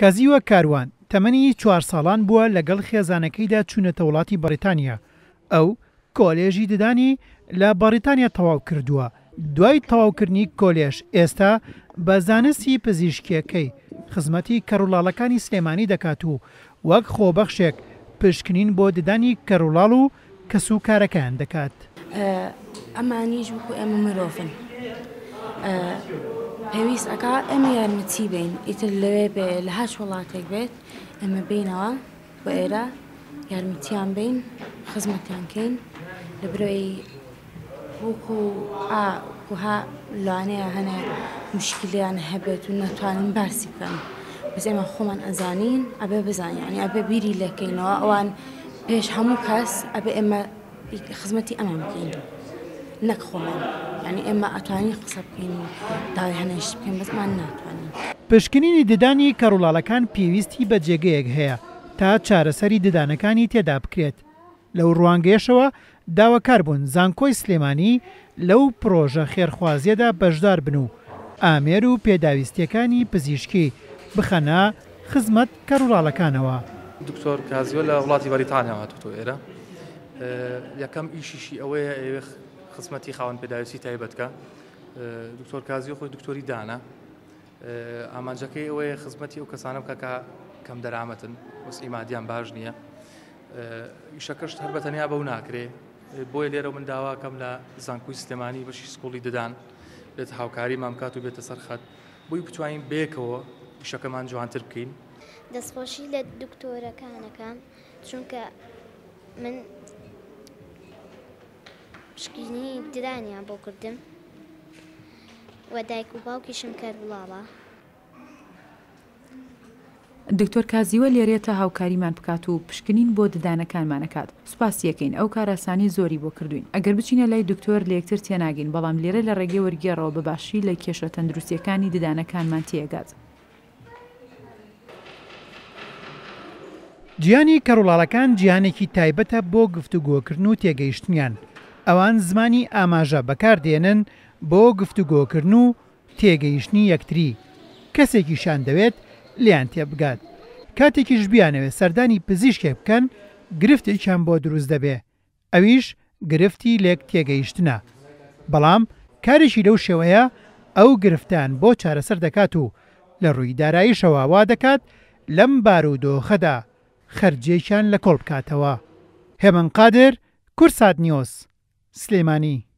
کازیوە کاروان تەمەنی 4 ساڵان بووە لەگەڵ خێزانەکەیدا چوونەتە وڵاتی بەریتانیا. ئەو کۆلێژی ددانی لە بەریتانیا تەواو کردووە. دوای تەواوکردنی کۆلێژ ئێستا بە زانستی پزیشکیەکەی خزمەتی کەڕولاڵەکانی سلێمانی دەکات و وەک خۆبەخشێک پشکنین بۆ ددانی کەڕولاڵ و کەسوکارەکان دەکات. ئەمانیش وەکو ئێمە مرۆڤن. پێویست ئەکا ئێمە یارمەتی بین ئیتر لەوێ بێ لە هەر وڵاتێک بێت ئێمە بینەوە بۆ ئێرە یارمەتیان بین خزمەتیان کەین لە برۆی وەکوها لەوانەیە هەنێ مشکلیان هەبێت و نەتوانین باسی بکەن بەس ئێمە خۆمان ئەزانین ئەبێ بزانین ئەبێ بیری لەکەینەوە ئەوان پێش هەموو کەس ئەبێ ئێمە خزمەتی ئەمان بکەین نەک خۆمان یعنی ئێمە ئەتوانین قسە بکەین و داوای هەنێشت بکەین بەسمان ناتوانین. پشکنینی ددانی کەڕولاڵەکان پێویستی بە جێگەیەک هەیە تا چارەسەری ددانەکانی تێدا بکرێت. لەو ڕوانگەیەشەوە داواکار بوون زانکۆی سلێمانی لەو پرۆژە خێرخوازیەدا بەشدار بن و ئامێر و پێداویستیەکانی پزیشکی بخەنە خزمەت کەڕولاڵەکانەوە. دکتۆر کازیۆ لە وڵاتی بەریتانیا هاتووە ئێرە. یەکەم ئیشیشی ئەوەیە ئێوە خزمەتی خاوەن پێداویستی تایبەتکە. دکتۆر کازیۆ خۆی دکتۆری دانە. ئامانجەکەی ئەوەیە خزمەتی ئەو کەسانە بکە کە کەم دەرامەتن وەسعی مادیان باش نییە. ئیشەکەشت هەر بەتەنیا بەو ناکرێ. بۆیە لێرە من داواکەم لە زانکۆی سلێمانی بەشی سکوڵی ددان بێت هاوکاری مامکات و بێتە سەرخەت بۆی بتوانین بێکەوە ئیشەکەمان جوانتر بکەین. دەستخۆشی لە دکتۆرەکانەکەم چونکە من پشکنینی ددانیان بۆ کردم و دایک و باوکیشم کەڕولاڵە. دکتۆر کازیوە لێرێتە هاوکاریمان بکات و پشکنین بۆ ددانەکانمانەکات. سوپاس یەکەین ئەو کاراسانی زۆری بۆ کردوین. ئەگەر بچینە لای دکتۆر لە یەکتر تێناگەین بەڵام لێرە لە ڕێگەی وەرگێڕەوە بەباشی لە کێشە تەندروستیەکانی ددانەکانمان تێگات. گیانی کەڕولاڵەکان گیانێکی تایبەتە بۆ گفتوگۆکردن و تێگەیشتنیان. ئەوان زمانی ئاماژە بەکاردێنن بۆ گفتوگۆکردن و تێگەیشتنی یەکتری. کەسێکیشان دەوێت لیان تێبگات. کاتێکیش بیانەوێت سەردانی پزیشکێک بکەن گرفتێکیان بۆ دروست دەبێ. ئەویش گرفتی لێک تێگەیشتنە. بەڵام کارێکی لەو شێوەیە ئەو گرفتان بۆ چارەسەر دەکات و لە ڕووی داراییشەوە وا دەکات لەم بارودۆخەدا خەرجێکیان لە کۆڵ بکاتەوە. هێمن قادر، کورسات نیۆس، سلێمانی.